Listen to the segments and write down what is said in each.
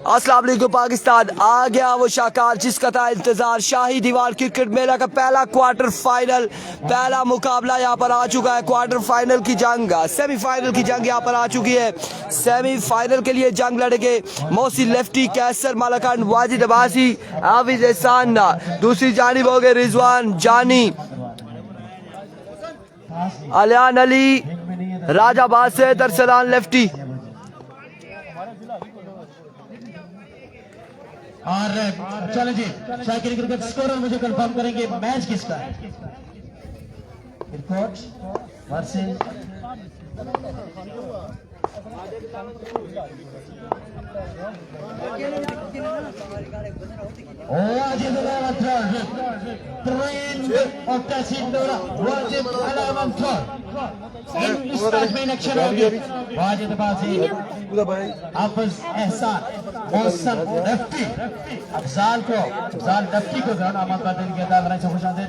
अस्सलाम वालेकुम पाकिस्तान। आ गया वो शाकार जिसका था इंतजार। शाही दीवार क्रिकेट मेला का पहला क्वार्टर फाइनल, पहला मुकाबला यहाँ पर आ चुका है। क्वार्टर फाइनल की जंग, सेमीफाइनल की जंग यहाँ पर आ चुकी है। सेमीफाइनल के लिए जंग लड़ेंगे मोहसिन लेफ्टी, कैसर मालाकान, वाजिद अब्बासी, हाफिज एहसान। दूसरी जानिब हो गए रिजवान जानी, अलियान अली, राजा बासित, अरसलान लेफ्टी। और चलें जी, शाकिर क्रिकेट स्कोर मुझे कंफर्म करेंगे मैच किसका है। क्रिकेट वर्सेस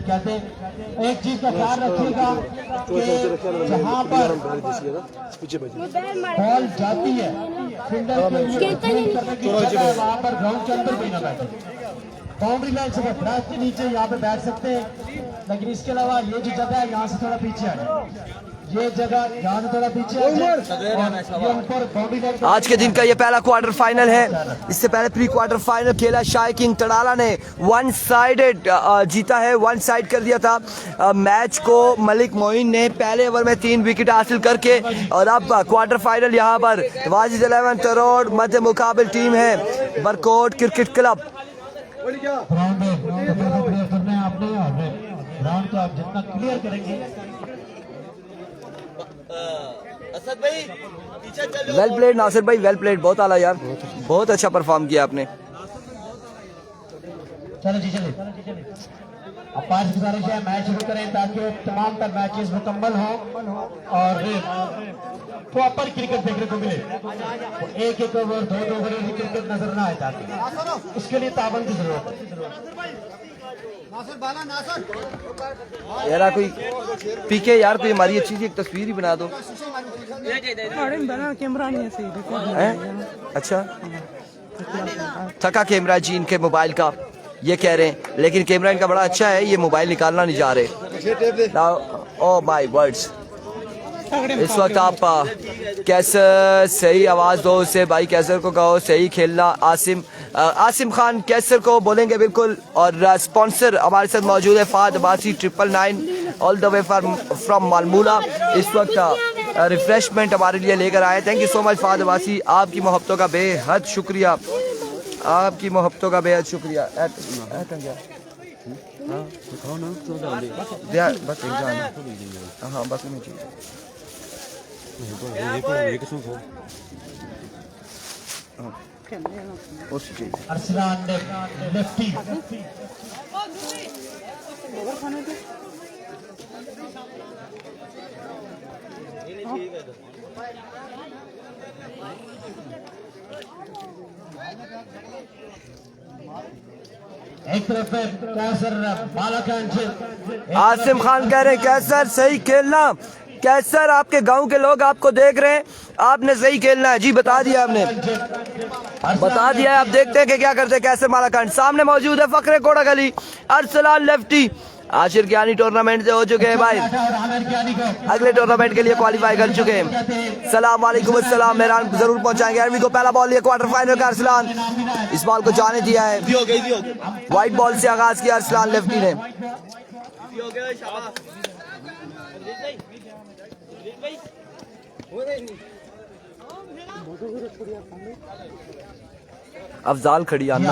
कहते। एक चीज का ख्याल रखिएगा कि जहां पर बॉल जाती है फील्डर वहां पर ग्राउंड के अंदर भी ना बैठे। बाउंड्री लाइन से दरख्त के नीचे यहाँ पे बैठ सकते हैं, लेकिन इसके अलावा ये जो जगह है यहाँ से थोड़ा पीछे आ जाए। ये जगह यहाँ से थोड़ा पीछे आ जाए। ऊपर बाउंड्री लाइन। आज के दिन का ये पहला क्वार्टर फाइनल है। इससे पहले प्री क्वार्टर फाइनल खेला शाही किंग तड़ाला ने वन साइडेड जीता है, वन साइड कर दिया था मैच को मलिक मोइन ने पहले ओवर में 3 विकेट हासिल करके। और अब क्वार्टर फाइनल यहाँ पर वाजिद 11 करोड़ मध्य मुकाबिल टीम है बरकोट क्रिकेट क्लब। ग्राउंड को आप जितना क्लियर करेंगे। वेल प्लेड नासिर भाई, वेल प्लेड, बहुत आला यार, बहुत अच्छा परफॉर्म किया आपने। चलो जी चलिए, अब 5 गुजारिश है मैच शुरू करें ताकि तमाम तर मैचेस मुकम्मल हों और प्रॉपर क्रिकेट देखने को मिले। एक एक ओवर 2 ओवर की क्रिकेट नजर ना आए ताकि उसके लिए ताबन की जरूरत है। यार कोई पीके यार कोई हमारी अच्छी सी एक तस्वीर ही बना दो। कैमरा नहीं है सही। अच्छा थका कैमरा जी इनके मोबाइल का, ये कह रहे हैं, लेकिन कैमरा इनका बड़ा अच्छा है, ये मोबाइल निकालना नहीं जा रहे। ओ माय वर्ड्स, इस वक्त आप कैसर सही आवाज दो उसे, भाई कैसर को कहो सही खेलना। आसिम खान कैसर को बोलेंगे बिल्कुल। और स्पॉन्सर हमारे साथ मौजूद है Fahad Abbasi 999 all the way from Malmula. इस वक्त रिफ्रेशमेंट हमारे लिए लेकर आए। Thank you so much Fahad Abbasi, आपकी मोहब्बतों का बेहद शुक्रिया, आपकी मोहब्बतों का बेहद शुक्रिया। बस हाँ बस अरसलान लेफ्टी एक तरफ कैसर मालाकान। आसिम खान कह रहे हैं कैसर सही खेलना। कैसर आपके गांव के लोग आपको देख रहे हैं, आपने सही खेलना है जी, बता दिया आपने, बता दिया है। आप देखते हैं कि क्या करते हैं कैसर मालाकान। सामने मौजूद है फकरे कोड़ा गली, अरसलान लेफ्टी। आशिर कियानी टूर्नामेंट से हो चुके हैं भाई, अगले टूर्नामेंट के लिए क्वालिफाई कर चुके हैं। सलाम वालेकुम अस्सलाम, मेहरान जरूर पहुंचाएंगे। अरवी को पहला बॉल लिया क्वार्टर फाइनल का अरसलान, इस बॉल को जाने दिया है। व्हाइट बॉल से आगाज किया अरसलान लेफ्टी ने। अफजाल खड़ियाना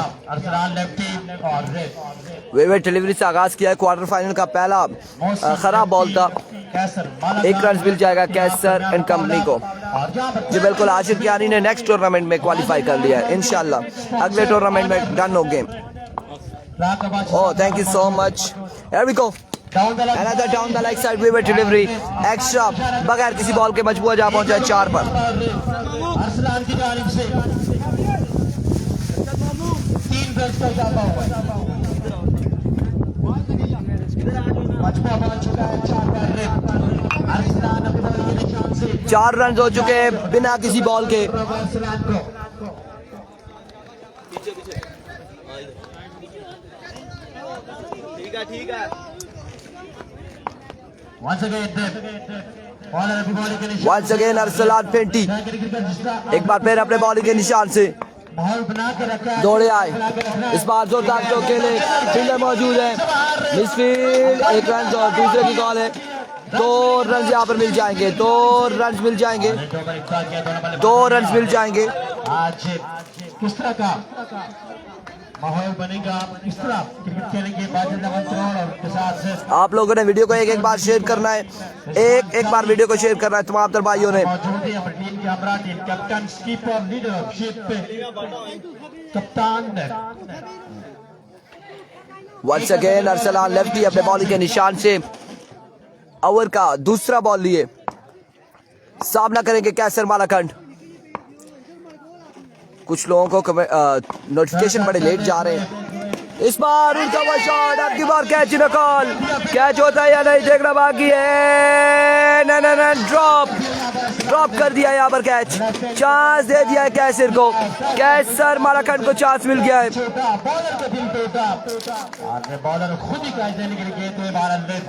वेवेट डिलीवरी से आगाज किया है। क्वार्टर फाइनल का पहला खराब बॉल था, 1 रन मिल जाएगा कैसर एंड कंपनी को जी। बिल्कुल आशिर कियानी ने नेक्स्ट टूर्नामेंट में क्वालिफाई कर लिया है इंशाल्लाह, अगले टूर्नामेंट में डन हो game. Oh thank you so much. Here we go, another down the leg side waiver delivery extra बगैर किसी बॉल के मजबूर जा पहुंचा 4 पर। अरसलान की जानिब से 3 रन पर जाता हुआ मजबूर पहुंच चुका है 4 पर। अरसलान अपने निशान से 4 रन हो चुके हैं बिना किसी बॉल के। Once again, bowler अपनी बॉलिंग के निशान वंस अगेन अरसलान फेंटी एक बार फिर अपने बॉलिंग के निशान से माहौल बना के रखा है। दौड़े आए। इस बार जोरदार चौके के लिए फील्डर मौजूद है। मिसफील्ड एक रन और दूसरे की कॉल है। 2 रन यहाँ पर मिल जाएंगे। 2 रन मिल जाएंगे। 2 रन मिल जाएंगे। आज किस तरह का माहौल बनेगा, किस तरह क्रिकेट खेलेंगे बाजिंदा मंत्रों और के साथ आप लोगों ने वीडियो को एक बार शेयर करना है। एक बार वीडियो को शेयर करना है तमाम तर भाइयों ने। मौजूद है अपनी टीम के हमरा team captain keeper leader of ship कप्तान वंस अगेन अरसलान लेफ्टी अपने बॉलिंग के निशान से ओवर का दूसरा बॉल लिए सामना करेंगे कैसर मालाखंड। कुछ लोगों को नोटिफिकेशन बड़े लेट जा रहे हैं। इस बार उनका वो शॉट आपकी बार कैच न कॉल कैच होता है या नहीं देखना बाकी है। न ड्रॉप कर दिया यहाँ पर कैच। चांस दे दिया है कैसर को। कैसर मालाखंड को चांस मिल गया है। बॉलर का दिल टूटा और बॉलर खुद ही कैच देने के लिए गए थे। भारत में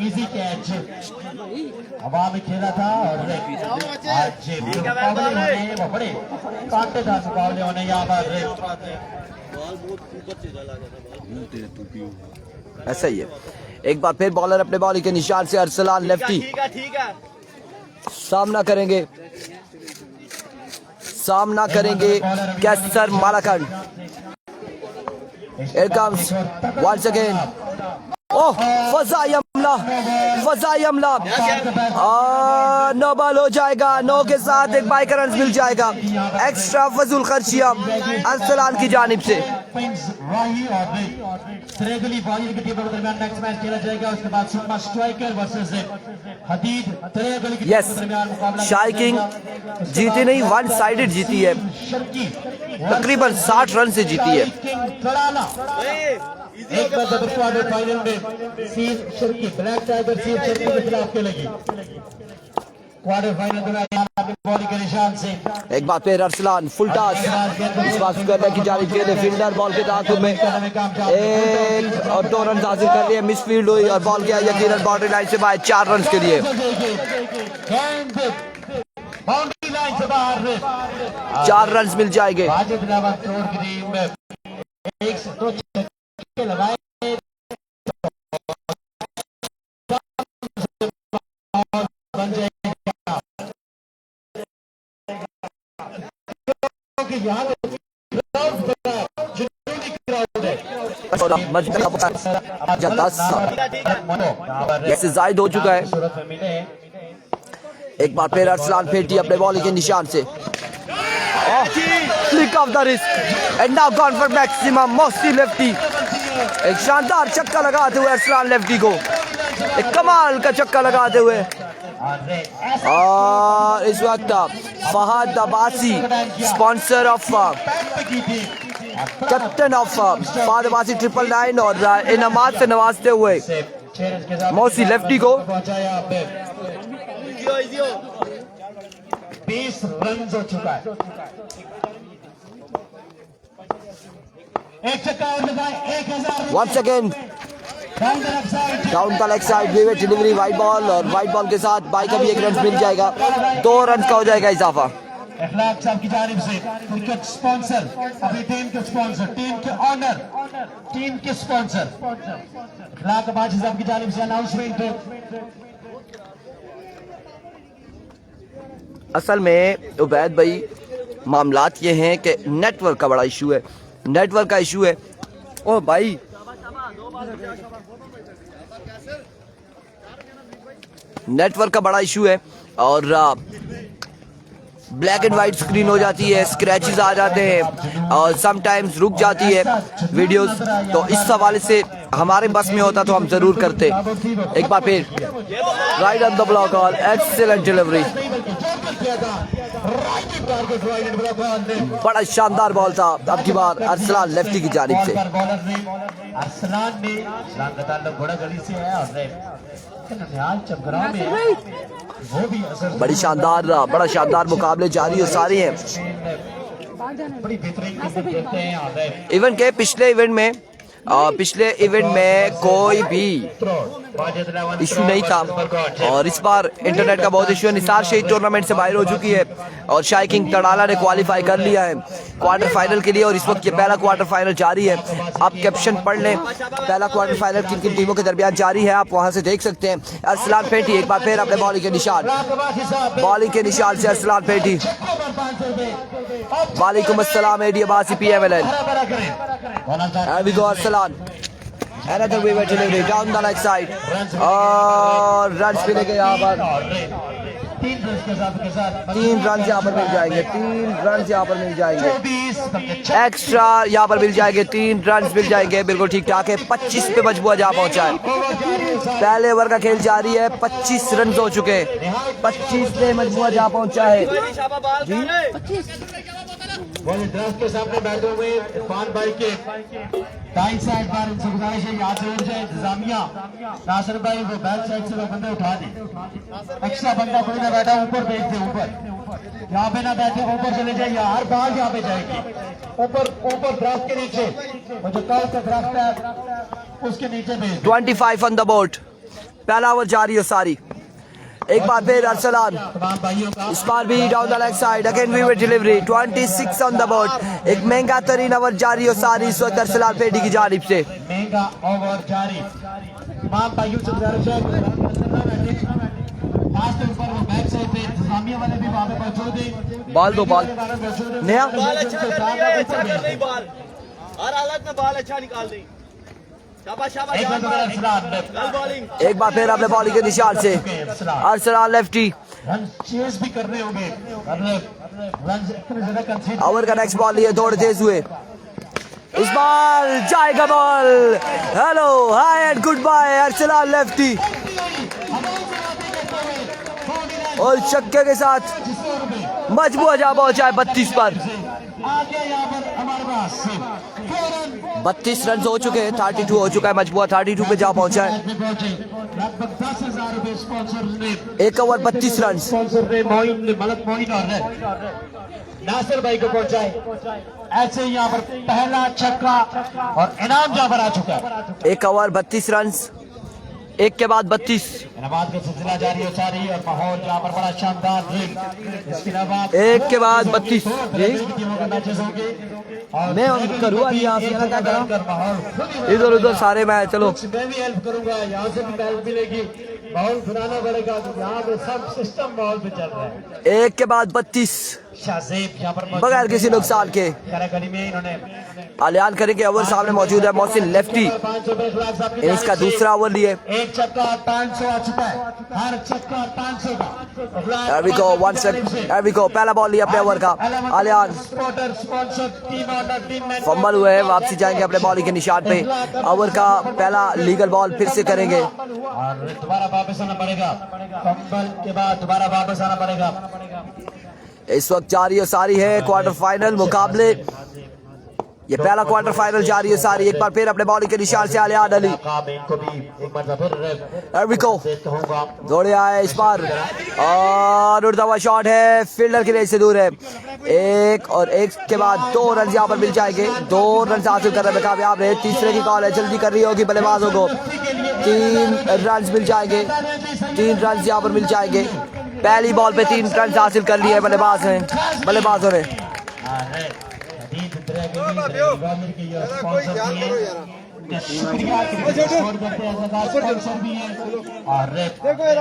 इजी कैच हवा में खेला था और आज मुकाबले होने वो बड़े कांटेदार मुकाबले होने यहाँ पर ऐसा ही है। एक बार फिर बॉलर अपने बॉलिंग के निशान से अरसलान लेफ्टी सामना करेंगे कैसर Malakand. Here comes once again. ओह फजाई हमला नो बॉल हो जाएगा। नो के साथ एक बाइक रन मिल जाएगा। एक्स्ट्रा फजूल खर्चिया अरसलान की जानिब से। यस शाही किंग जीती नहीं, वन साइडेड जीती है। तकरीबन 60 रन से जीती है। एक बार फाइनल में सीर शर्की ब्लैक टाइगर सीर शर्की के खिलाफ खेलेगी। क्वार्टर फाइनल में बॉलिंग के निशान से एक बार फिर अरसलान फुल टॉस इस बार करने की जानिब के लिए फील्डर बॉल के ताक़ुब में एक और 2 रन हासिल कर लिए। मिसफील्ड हुई और बॉल गया यकीनन बाउंड्री लाइन से बाहर 4 रन के लिए। बाउंड्री लाइन से बाहर 4 रन मिल जाएंगे। लगाए बन जाएगा जायद हो चुका है। एक बार फिर अरसलान फेंटी अपने बॉलिंग के निशान से flick of the risk and now gone for maximum mostly lefty. एक शानदार छक्का लगाते हुए अरसलान लेफ्टी को एक कमाल का छक्का लगाते हुए और इस वक्त Fahad Abbasi sponsor of captain of Fahad Abbasi 999 और इनामात से नवाजते हुए मौसी लेफ्टी को 20 रन हो चुका है। एक छक्का और लगाए 1000 once again down the leg side way delivery wide ball और वाइड बॉल के साथ बाई का भी 1 रन मिल जाएगा। 2 रन का हो जाएगा इजाफा। इखलाक साहब की जानिब से क्रिकेट स्पॉन्सर अपनी टीम के स्पॉन्सर टीम के ऑनर टीम के स्पॉन्सर इखलाक अब्बासी साहब की जानिब से अनाउंसमेंट। असल में उबैद भाई मामलात ये हैं कि नेटवर्क का बड़ा इशू है। नेटवर्क का इशू है। ओ भाई नेटवर्क का बड़ा इशू है और ब्लैक एंड वाइट स्क्रीन हो जाती है, स्क्रैचेस आ जाते हैं और समटाइम्स रुक जाती है वीडियोस। तो इस हवाले से हमारे बस में होता तो हम जरूर करते। एक बार फिर right on the block all excellent delivery. बड़ा शानदार बॉल था अब की बार अरसलान लेफ्टी की जानिब से। अरसलान ने का ताल्लुक बड़ा गली से है और चमकराव में वो भी बड़ा शानदार मुकाबले जारी और सारे हैं। बड़ी बेहतरीन खेलते हैं। इवेंट के पिछले इवेंट में पिछले इवेंट में कोई भी इशू नहीं था और इस बार इंटरनेट का बहुत इशू है। निसार शहीद टूर्नामेंट से बाहर हो चुकी है और शाही किंग तड़ाला ने क्वालिफाई कर लिया है क्वार्टर फाइनल के लिए और इस वक्त ये पहला क्वार्टर फाइनल जारी है। आप कैप्शन पढ़ लें, पहला क्वार्टर फाइनल किन किन टीमों के दरमियान जारी है, आप वहां से देख सकते हैं। अरसलान पेटी एक बार फिर अपने बॉलिंग के निशान से अरसलान पेटी। वालेकुम अस्सलाम AD Abbasi PMLN। Here we go Arsalan. Another waiver delivery down the leg side. और रन मिलेंगे यहाँ पर 3 रन यहाँ पर मिल जाएंगे, 3 रन यहाँ पर मिल जाएंगे, एक्स्ट्रा यहाँ पर मिल जाएंगे, 3 रन मिल जाएंगे। बिल्कुल ठीक ठाक है। 25 पे मजबूआ जा पहुंचा है। पहले ओवर का खेल जारी है। 25 रन हो चुके हैं। 25 पे मजबूआ जा पहुंचा है जी। के सामने बैठे हुए इरफान भाई के दाई साइड पर इनसे गुजारिश है यहाँ से उठ जाए इंतजामिया। नासिर भाई वो बैक साइड से वो बंदे उठा दें। एक्स्ट्रा बंदा कोई ना बैठा ऊपर भेज दे, ऊपर यहाँ पे ना बैठे, ऊपर चले जाए। हर बार यहाँ पे जाएगी ऊपर दरख्त के नीचे, वो जो कल का दरख्त है उसके नीचे भेज। 25 ऑन द बोर्ड। पहला ओवर जारी है सारी। एक बार फिर अरसलान, इस बार भी down the leg side, again we will delivery. 26 on the board. एक महंगा तरीन ओवर जारी हो सारी इस वक्त अरसलान पेटी की जानिब से। महंगा ओवर जारी। तमाम भाइयों से गुजारिश है फास्ट ऊपर वो बैक साइड पे इंतजामिया वाले भी वहां पे मौजूद हैं। बॉल दो, बॉल नया हर हालत में बाल अच्छा निकाल दें। एक बार फिर अपने बॉलिंग के निशान से अरसलान लेफ्टी। रन चेस भी करने होंगे। ओवर का नेक्स्ट बॉल लिए दौड़ तेज हुए। इस बार जाएगा ball. Hello hi and good bye Arsalan lefty और छक्के के साथ मजबूआ जा पहुंचा है 32 पर। 32 रन हो चुके हैं। 32 हो चुका है। मजबूआ 32 पे जा पहुंचा है। लगभग 10,000 रुपए स्पॉन्सर्स ने, एक ओवर 32 रन स्पॉन्सर ने मलक मोइन और नासिर भाई को पहुंचाए। ऐसे यहाँ पर पहला छक्का और इनाम जहाँ पर आ चुका है। एक ओवर 32 रन, एक के बाद 32। इनामात का सिलसिला जारी हो सारी और माहौल यहाँ पर बड़ा शानदार ड्रिल। इसके अलावा एक के बाद 32 जी। टीमों के मैचेस होंगे। मैं करूँगा यहाँ से क्या करूँ, इधर उधर सारे मैच। चलो मैं भी हेल्प करूंगा, यहाँ से भी हेल्प मिलेगी। माहौल बनाना पड़ेगा। यहाँ पे सब सिस्टम माहौल पे चल रहा है। एक के बाद 32 शाहजेब यहाँ पर बगैर किसी नुकसान के गली में इन्होंने आलियान करेंगे। ओवर सामने मौजूद है मोहसिन लेफ्टी। 500 रुपए खिलाफ साहब की इसका दूसरा ओवर लिए। एक छक्का 500 आ चुका है। हर छक्का 500 का। There we go, one second. There we go. पहला बॉल लिया अपने ओवर का आलियान। फंबल हुए हैं, वापसी जाएंगे अपने बॉलिंग के निशान पे। ओवर का पहला लीगल बॉल फिर से करेंगे और दोबारा वापस आना पड़ेगा। फंबल के बाद दोबारा वापस आना पड़ेगा। इस वक्त जारी है सारी है क्वार्टर फाइनल मुकाबले। ये पहला क्वार्टर फाइनल जारी है सारी। एक बार फिर अपने बॉलिंग के निशान से आलियान अली। दौड़े आए इस बार और उड़ता हुआ शॉट है, फील्डर की रेंज से दूर है। एक और एक के बाद 2 रन यहाँ पर मिल जाएंगे। 2 रन हासिल करने में कामयाब रहे। तीसरे की कॉल है, जल्दी कर रही होगी बल्लेबाजों को। 3 रन मिल जाएंगे। 3 रन यहाँ पर मिल जाएंगे। पहली बॉल पे 3 रन हासिल कर लिए बल्लेबाजों ने।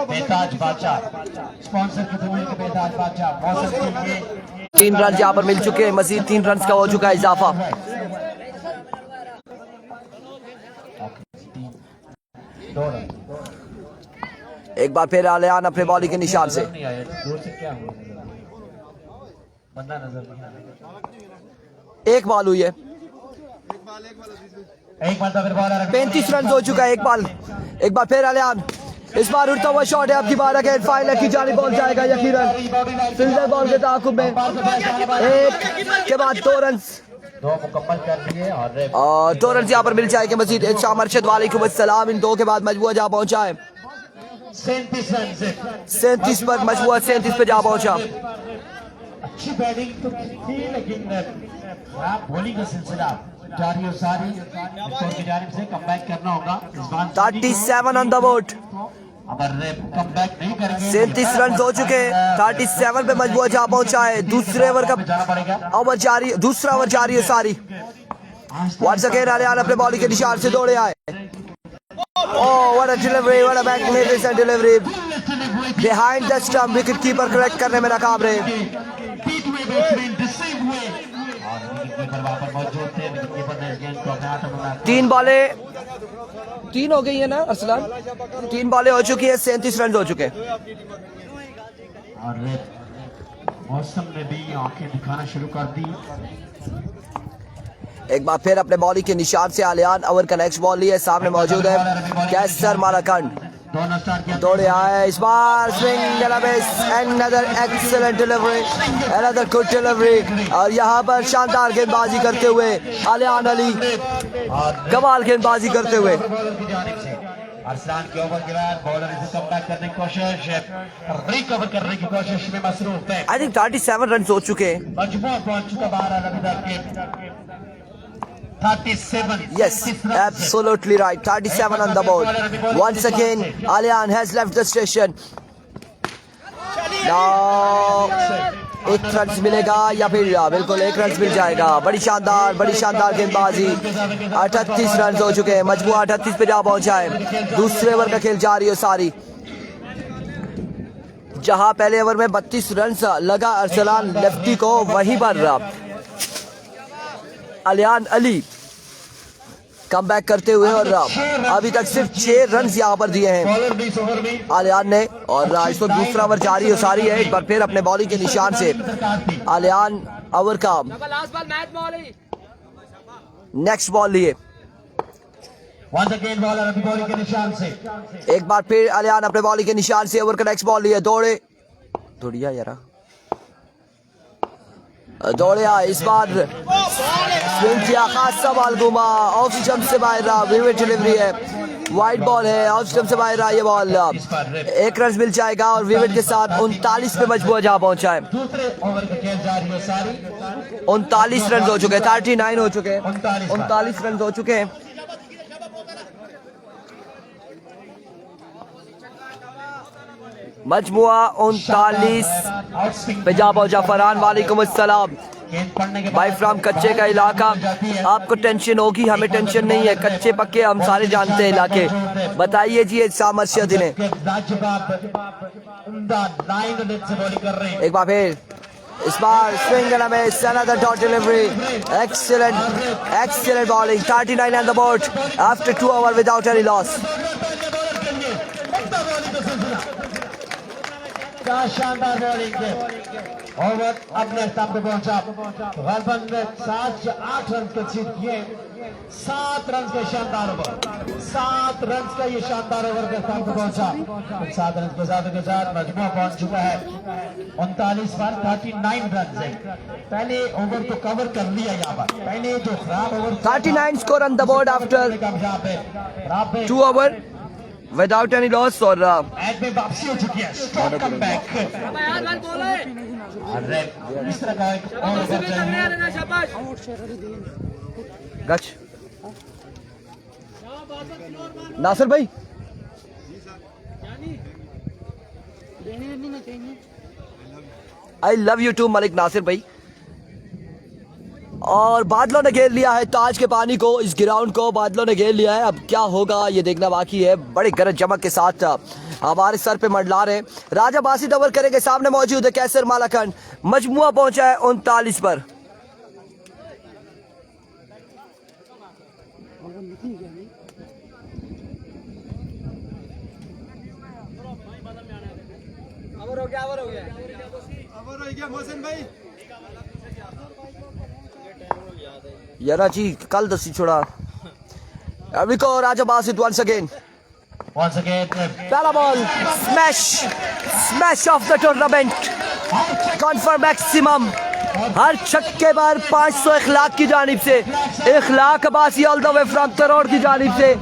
बेताज बादशाह स्पॉन्सर के बेताज बादशाह 3 रन यहाँ पर मिल चुके हैं। मजीद 3 रन का हो चुका है इजाफा। एक बार फिर आलियान अपने बॉलिंग के निशान से। एक बॉल हुई है। 35 रन हो चुका है। एक बार फिर आलियान। इस बार उड़ता हुआ शॉट है, आपकी बार अगेन फाइनल की जानी पहुंच जाएगा यकीनन। फील्डर बॉल के ताकुब में। एक के बाद 2 रन मुकम्मल कर लिए और 2 रन यहाँ पर मिल जाएंगे मजीद। एक शाह मर्शद वालेकुम अस्सलाम। इन 2 के बाद मजबूआ जा पहुंचा है 37 रन से 37 पर। मजबूआ 37 पे जा पहुंचा। अच्छी बैटिंग तो थी लेकिन खराब बॉलिंग का सिलसिला जारी और सारी स्कोर की जानिब से कमबैक करना होगा इस बार 37 ऑन द बोर्ड। अगर कमबैक नहीं करेंगे 37 रन हो चुके हैं। 37 पे मजबूर जा पहुंचा है। दूसरे ओवर का जाना पड़ेगा ओवर जारी, दूसरा ओवर जारी है सारी। वंस अगेन आलियान अपने बॉलिंग के निशान से दौड़े आए। Oh, what a delivery, what a magnificent delivery. Behind the stump, wicket keeper correct करने में नाकाम रहे। बीट हुए बैट्समैन रिसीव हुए और विकेट कीपर वहां पर मौजूद थे। विकेट कीपर ने इस गेंद को अपने हाथों में रखा। 3 बॉलें 3 हो गई है ना अरसलान? 3 बॉलें हो चुकी है, 37 रन हो चुके हैं। और मौसम ने भी आंखें दिखाना शुरू कर दी। एक बार फिर अपने बॉलिंग के निशान से आलियान ओवर का नेक्स्ट बॉल लिए सामने मौजूद है कैसर मालाकंड। दोनों स्टार्ट किया दौड़े आए इस बार swing another excellent delivery, another good delivery और यहाँ पर शानदार गेंदबाजी करते हुए आलियान अली कमाल गेंदबाजी करते हुए। बॉलर की जानिब से अरसलान के ओवर के बाद बॉलर इसे कमबैक करने की कोशिश, रिकवर करने की कोशिश में मसरूफ है। आई थिंक 37 रन हो चुके हैं। मजबूर पहुंच चुका बाहर अभी तक के 37 Yes, absolutely right. 37 on the board. Once again, Alian has left the station. Now, 1 run मिलेगा या फिर बिल्कुल 1 रन मिल जाएगा। बड़ी शानदार गेंदबाजी। 38 रन हो चुके हैं। मजबूर 38 पे जा पहुंचा है। दूसरे ओवर का खेल जारी है सारी। जहां पहले ओवर में 32 रन लगा अरसलान लेफ्टी को, वहीं पर आलियान अली कमबैक करते हुए और अभी तक सिर्फ 6 रन यहाँ पर दिए हैं बॉलर भी इस ओवर में आलियान ने। और इस वक्त दूसरा ओवर जारी और सारी है। एक बार फिर अपने बॉलिंग के निशान से आलियान ओवर का नेक्स्ट बॉल लिए। वंस अगेन बॉलर अभी बॉलिंग के निशान से एक बार फिर आलियान अपने बॉलिंग के निशान से ओवर का नेक्स्ट बॉल लिए। दौड़िया यारा दौड़े आए इस बार स्विंग किया, खास सवाल घूमा, ऑफ स्टंप से बाहर रहा। विकेट डिलीवरी है, वाइड बॉल है, ऑफ स्टंप से बाहर रहा ये बॉल। 1 रन मिल जाएगा और विकेट के साथ 39 पे मजबूर जहां पहुंचा है। दूसरे ओवर का खेल जारी है सारी। 39 रन हो चुके हैं, 39 हो चुके हैं, 39 रन हो चुके हैं। मजमुआ 39 पे जा पहुंचा। फरहान वालेकुम अस्सलाम भाई फ्रॉम कच्चे का इलाका। आपको टेंशन होगी, हमें टेंशन नहीं है। कच्चे पक्के हम सारे जानते हैं इलाके। बताइए जी सामर्शियत ने एक बार फिर इस बार स्विंग में another dot delivery, excellent bowling। 39 on the board after 2 overs without any loss। क्या शानदार बॉलिंग है। ओवर अपने स्टंप पे पहुंचा। गलबन ने 7 से 8 रन कंसीड किए। 7 रन का शानदार ओवर, 7 रन का ये शानदार ओवर के स्टंप पे पहुंचा। 7 रन के साथ मजमूआ पहुंच चुका है 39 पर 39 रन से। पहले ओवर तो कवर कर लिया यहाँ पर। पहले जो खराब over 39 score on the board after 2 overs without any loss। और एड में वापसी हो चुकी है, स्ट्रॉन्ग कमबैक। इस तरह का एक और ओवर चाहिए। गच नासिर भाई I love you too Malik Nasir भाई। और बादलों ने घेर लिया है ताज के पानी को, इस ग्राउंड को बादलों ने घेर लिया है। अब क्या होगा ये देखना बाकी है। बड़े गरज चमक के साथ हमारे सर पे मंडला रहे। राजा बासित ओवर करेंगे, सामने मौजूद है कैसर मालाकंड। मजमुआ पहुंचा है 39 पर। यारा जी कल दसी छोड़ा। अभी को राजा बासित once again पहला ball smash of the tournament, gone for maximum. हर छक्के पर 500 इखलाक की जानिब से, Ikhlaq Abbasi all the way from Tarod की जानिब से,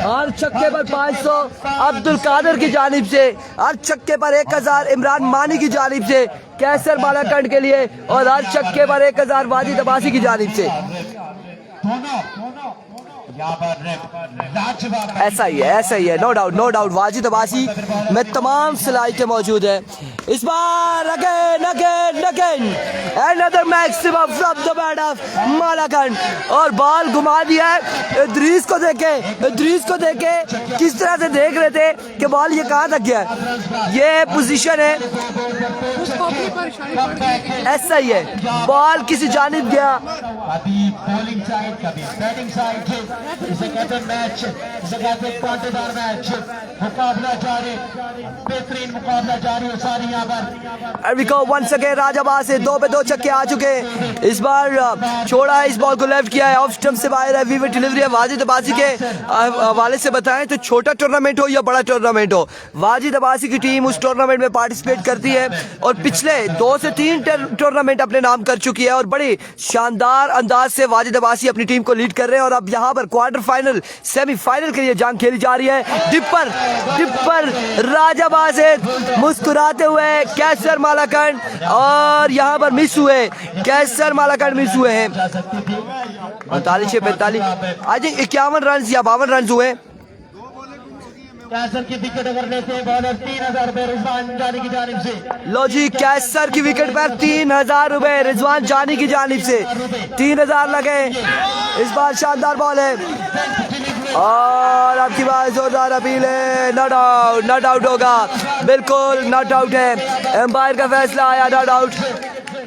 हर छक्के पर 500 अब्दुल कादिर की जानिब से, हर छक्के पर 1000 इमरान मानी की जानिब से कैसर मालाकंड के लिए, और हर छक्के पर 1000 वाजिद अब्बासी की जानिब से। ऐसा ही है, नो डाउट वाजिद अब्बासी में तमाम सलाहियतें मौजूद है। इस बार again another maximum from the bat of Malakand, और बॉल घुमा दिया है। इद्रीस को देखे किस तरह से देख रहे थे कि बॉल ये कहाँ तक गया है। ये पोजीशन है, ऐसा ही है, बॉल किसी जानिब गया। कभी बॉलिंग साइड, कभी बैटिंग साइड, इसे कहते हैं मैच, इसे कहते हैं कांटेदार मैच। मुकाबला जारी, बेहतरीन मुकाबला जारी है सारी यहाँ पर। And we go once again, Rajabad से 2 पे 2 छक्के आ चुके हैं। इस बार छोड़ा है, इस बॉल को लेफ्ट किया है, ऑफ स्टंप से बाहर है, वीवर डिलीवरी है। वाजिद अब्बासी के हवाले से बताएं तो छोटा टूर्नामेंट हो या बड़ा टूर्नामेंट हो, वाजिद अब्बासी की टीम उस टूर्नामेंट में पार्टिसिपेट करती है और पिछले 2 से 3 टूर्नामेंट अपने नाम कर चुकी है, और बड़ी शानदार अंदाज से वाजिद अब्बासी अपनी टीम को लीड कर रहे हैं। और अब यहाँ पर क्वार्टर फाइनल, सेमीफाइनल के लिए जंग खेली जा रही है। डिपर राजाबाद से मुस्कुराते हुए कैसर मालाकंड, और यहाँ पर मिस हुए, कैसर मालाकंड मिस हुए हैं। 45-45 आज 51 रन या 52 रन हुए। कैसर की विकेट अगर लेते हैं बॉलर 3000 रुपए रिजवान जानी की जानिब से। लो जी, कैसर की विकेट पर 3000 रुपए रिजवान जानी की जानिब से, 3000 लगे। इस बार शानदार बॉल है और आपकी बात जोरदार अपील है। नॉट आउट होगा, बिल्कुल नॉट आउट है। एम्पायर का फैसला आया, नॉट आउट।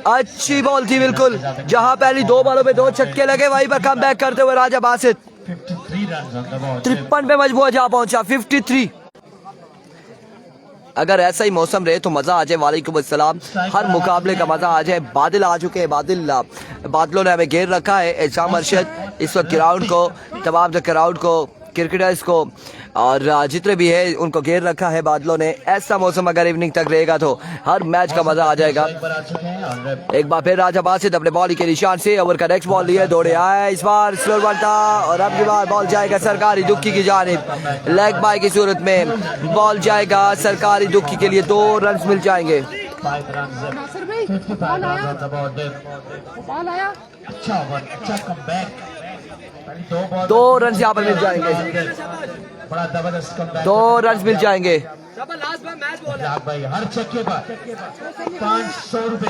अच्छी बॉल थी बिल्कुल, जहां पहली 2 बॉलों पे 2 छक्के लगे, वहीं पर कम बैक करते हुए राजा बासित 53 पे मजबूर जा पहुंचा। 53। अगर ऐसा ही मौसम रहे तो मजा आ जाए। वालेकुम अस्सलाम। हर मुकाबले का मजा आ जाए। बादल आ चुके हैं, बादलों ने हमें घेर रखा है। एहसाम अरशद इस वक्त ग्राउंड को, तमाम क्राउड को, क्रिकेटर्स को और जितने भी है उनको घेर रखा है बादलों ने। ऐसा मौसम अगर इवनिंग तक रहेगा तो हर मैच का मजा आ जाएगा। एक बार फिर राजा बासित अपने बॉल के निशान से ओवर का नेक्स्ट बॉल लिए दौड़े आए। इस बार स्लोर बॉल था और अब की बार बॉल जाएगा सरकारी दुक्की की जानिब। लेग बाय की सूरत में बॉल जाएगा सरकारी दुक्की के लिए। 2 रन मिल जाएंगे। दो रन यहाँ पर मिल जाएंगे। बड़ा जबरदस्त कमबैक। 2 रन मिल जाएंगे। हर छक्के पर 500 रुपए।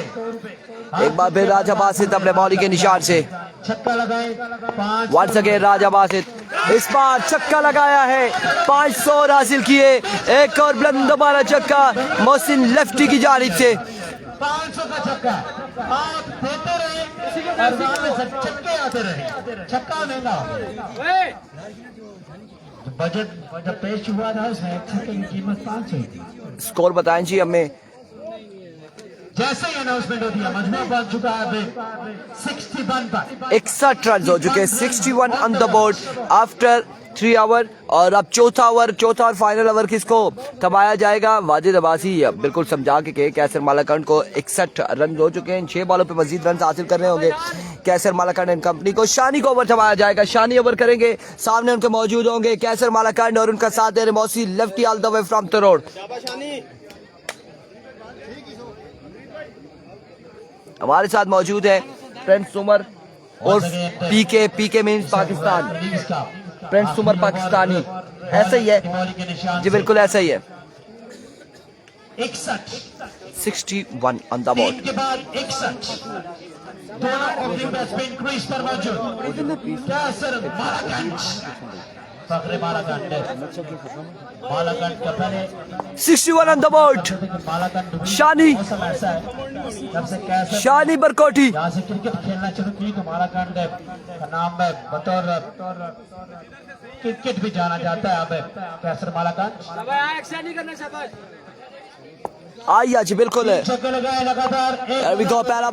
एक बार फिर राजा बासित अपने बॉलिंग के निशान से छक्का लगाए 5। वंस अगेन राजा बासित इस बार छक्का लगाया है, 500 हासिल किए। एक और बुलंद दोबारा छक्का मोहसिन लेफ्टी की जानिब से। 500 का छक्का आप देते रहे और सामने से छक्के आते रहे। छक्का महंगा। बजट जब पेश हुआ था उसमें एक छक्के की कीमत 500 थी। स्कोर बताएं जी हमें। जैसे ही अनाउंसमेंट होती है मजमूआ पहुंच चुका है 61 पर। 61 रन हो चुके हैं। 61 on the board after 3 hour. और अब चौथा और फाइनल ओवर किसको थमाया जाएगा? वाजिद अब्बासी बिल्कुल समझा के कैसर मालाकंड को 61 रन हो चुके हैं। 6 बॉलों पे मजीद रन हासिल करने होंगे कैसर मालाकंड एंड कंपनी को। शानी को ओवर थमाया जाएगा। शानी ओवर करेंगे, सामने उनके मौजूद होंगे कैसर मालाकंड और उनका साथ दे रहे मौसी lefty all the way from Tarod. हमारे साथ मौजूद है प्रिंस उमर और PK means Pakistan. Prince Umar पाकिस्तानी, ऐसा ही है जी, बिल्कुल ऐसा ही है। 61 ऑन द बोर्ड। के बाद 61 दोनों ओपनिंग बैट्समैन क्रीज पर मौजूद। कैसर मालाकंड, फखरे मालाकंड का पहले 61 ऑन द बोर्ड। शानी शानी बरकोटी यहाँ से क्रिकेट खेलना शुरू की तो मालाकंड का नाम है बतौर क्रिकेट भी जाना जाता है। अब कैसर मालाकंड आइए जी, बिल्कुल है। छक्के लगाए लगातार। पहला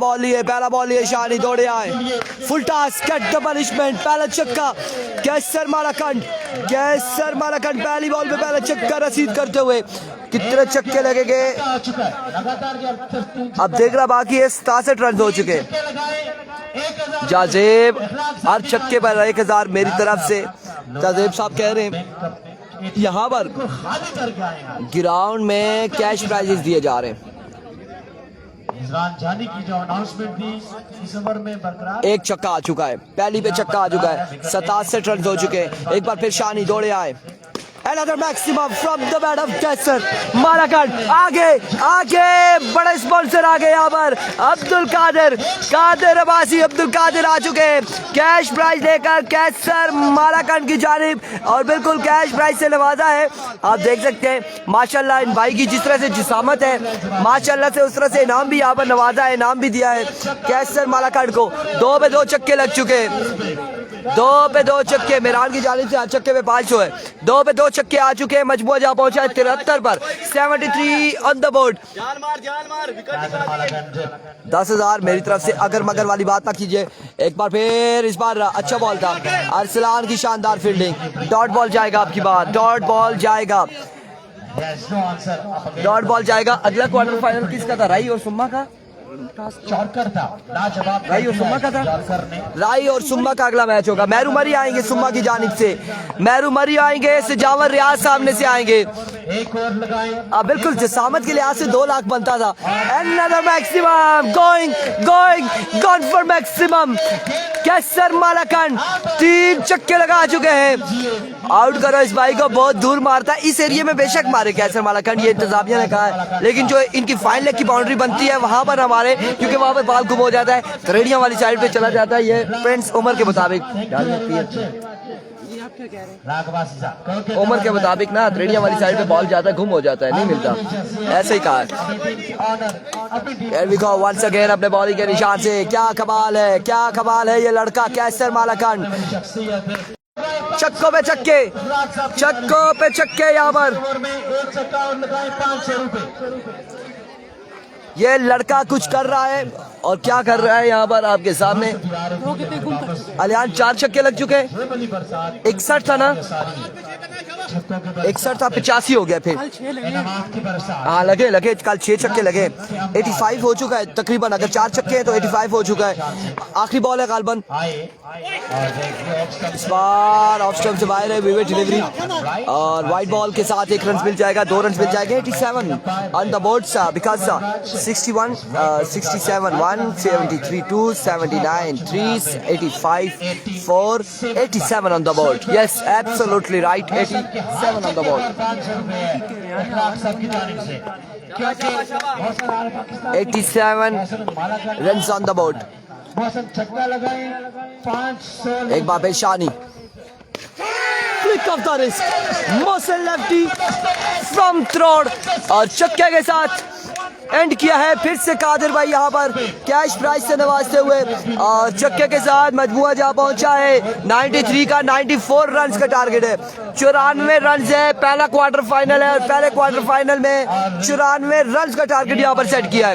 बॉल लिए शानी दौड़े आए। Full toss get the punishment. पहला छक्का कैसर मालाकंड पहली बॉल पे पहला छक्का रसीद करते हुए कितने छक्के लगेंगे आ चुका है लगातार के अब तक 3 अब देखना बाकी है। 67 रन हो चुके हैं। छक्के लगाए 1000 जाजेब हर छक्के पर 1000 मेरी तरफ से। जाजेब साहब कह रहे हैं यहाँ पर खाली करके आए हैं ग्राउंड में कैश प्राइजेस दिए जा रहे हैं। इमरान जानी की जो अनाउंसमेंट थी इस ओवर में बरकरार एक छक्का आ चुका है, पहली पे छक्का आ चुका है। 67 रन हो चुके हैं। एक बार फिर शानी दौड़े आए। Another maximum from the bat of Kaisar Malakand। आगे आगे बड़े स्पॉन्सर आ गए यहाँ पर। अब्दुल कादिर अब्बासी अब्दुल कादिर आ चुके हैं कैश प्राइज लेकर कैसर मालाकंड की जानिब, और बिल्कुल कैश प्राइज से नवाजा है। आप देख सकते हैं माशाल्लाह इन भाई की जिस तरह से जिसामत है माशाल्लाह से उस तरह से इनाम भी यहाँ पर नवाजा है, इनाम भी दिया है कैसर मालाकंड को। 2 पे 2 छक्के लग चुके हैं। 2 पे 2 छक्के मेहरान की जानिब से। छक्के पे 500 है। 2 पे 2 छक्के आ चुके हैं। मजबूआ जा पहुंचा है 73 पर। 73 ऑन द बोर्ड। जान मार विकेट निकाल दिए। 10,000 मेरी तरफ से। अगर मगर वाली बात ना कीजिए। एक बार फिर इस बार अच्छा बॉल था अरसलान की शानदार फील्डिंग। डॉट बॉल जाएगा आपकी बात, डॉट बॉल जाएगा, डॉट बॉल जाएगा। अगला क्वार्टर फाइनल किसका था? राई और सुम्मा का? चौकर था लाजवाब राई और सुम्मा का था। चौकर ने राई और सुम्मा का अगला मैच होगा। मेहरू मरी आएंगे सुम्मा की जानिब से। मेहरू मरी आएंगे, सिजावर रियाज सामने से आएंगे। एक और लगाए अब बिल्कुल जसामत के लिहाज से 2 लाख बनता था। Another maximum going for maximum। कैसर मालाकंड 3 छक्के लगा चुके हैं। आउट करो इस भाई को, बहुत दूर मारता है। इस एरिया में बेशक मारे कैसर मालाकंड, ये इंतजामिया ने कहा है, लेकिन जो इनकी फाइनल की बाउंड्री बनती है वहां पर हमारे, क्योंकि वहां पर बाल गुम हो जाता है, रेडिया वाली साइड पे चला जाता है। ये फ्रेंड्स उम्र के मुताबिक उम्र के मुताबिक ना रेडिया वाली साइड पे बॉल जाता है, गुम हो जाता है, नहीं मिलता। ऐसे ही कहा है। वंस अगेन अपने बॉलिंग के निशान से। क्या कमाल है, क्या कमाल है ये लड़का कैसर मालाकंड। छक्कों पे छक्के, छक्कों पे छक्के यहाँ पर। में एक छक्का और लगाए 500 रुपए। ये लड़का कुछ कर रहा है, और क्या कर रहा है यहाँ पर आपके सामने। अलियान 4 छक्के लग चुके हैं। 61 था ना, 61 था, 85 हो गया फिर। हाँ लगे कल 6 छक्के लगे। 85 हो चुका है तकरीबन। अगर 4 छक्के हैं तो 85 हो चुका है। आखिरी बॉल है गालबन। इस बार ऑफ स्टंप से बाहर है, विवेट डिलीवरी, और वाइड बॉल के साथ 1 रन मिल जाएगा, 2 रन मिल जाएंगे। 87 on the board because 61 67 1 73 2 79 3 85 4 87 on the board. Yes, absolutely right. 87 on the board. 87 runs on the board. छक्का लगाए 500। एक बार Shani flick of the wrist, मोशन लेफ्टी फ्रॉम थ्रोड, और छक्के के साथ एंड किया है फिर से कादिर भाई यहाँ पर कैश प्राइज से नवाजते हुए, और छक्के के साथ मजबूआ जा पहुंचा है। 93 का 94 रन का टारगेट है। 94 रन है। पहला क्वार्टर फाइनल है, और पहले क्वार्टर फाइनल में 94 रन का टारगेट यहाँ पर सेट किया है।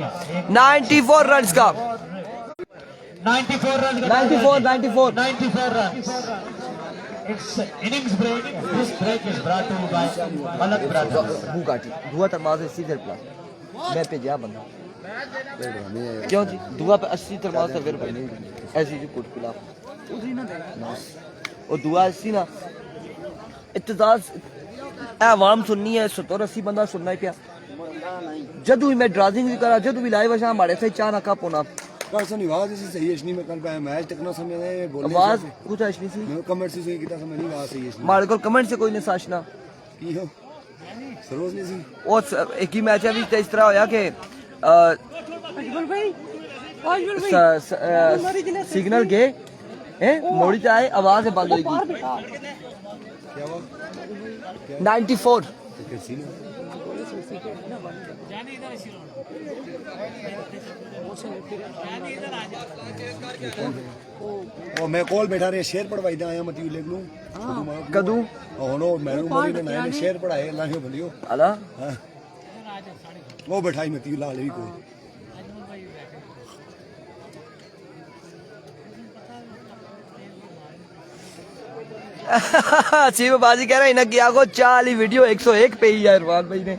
94 रन का 94 run 94 run. It's innings break. This break is brought to you by Malak Brothers. धुआ तरमाज सीधे प्लस मैं पे जा बंदा क्यों जी दुआ पे 80 तरमाज से फिर ऐसी जी कुट पिला और दुआ 80 ना इत्तेजाज आवाम सुननी है। 70-80 बंदा सुनना ही पिया। जदू मैं ड्राजिंग भी करा, जदू भी लाइव आशा हमारे से चाह ना का पोना परसों आवाज इसी सही है। मैं कल पाया मैच तक ना समझने बोलने आवाज कुछ अच्छी सी। मैं कमेंट से कितना समझ नहीं आवाज सही है। हमारे को कमेंट से कोई नहीं साशना की हो सरोज ने सी और एक ही मैच है भी इस तरह होया कि सिग्नल के मोड़ी चाहे आवाज है बंद होगी। क्या हुआ 94 ओ मैं कॉल बैठा रहे शेर पढ़वाई दा आया मती लेख लूं कदू ओनो मैनू मरी ने नए शेर पढ़ाए लाहियो भलियो अला हां वो बैठाई मती ला ले को सीमा बाजी कह रहा है ना किया को 40 वीडियो 101 पे ही है इरफान भाई ने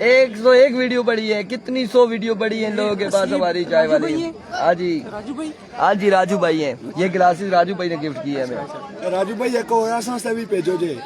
101 वीडियो पड़ी है, कितनी 100 वीडियो पड़ी है इन लोगों के पास हमारी चाय वाली। हाँ जी राजू भाई, हाँ जी राजू भाई हैं, ये ग्लासेस राजू भाई ने गिफ्ट किए हमें। राजू भाई एक होया से भी भेजो जे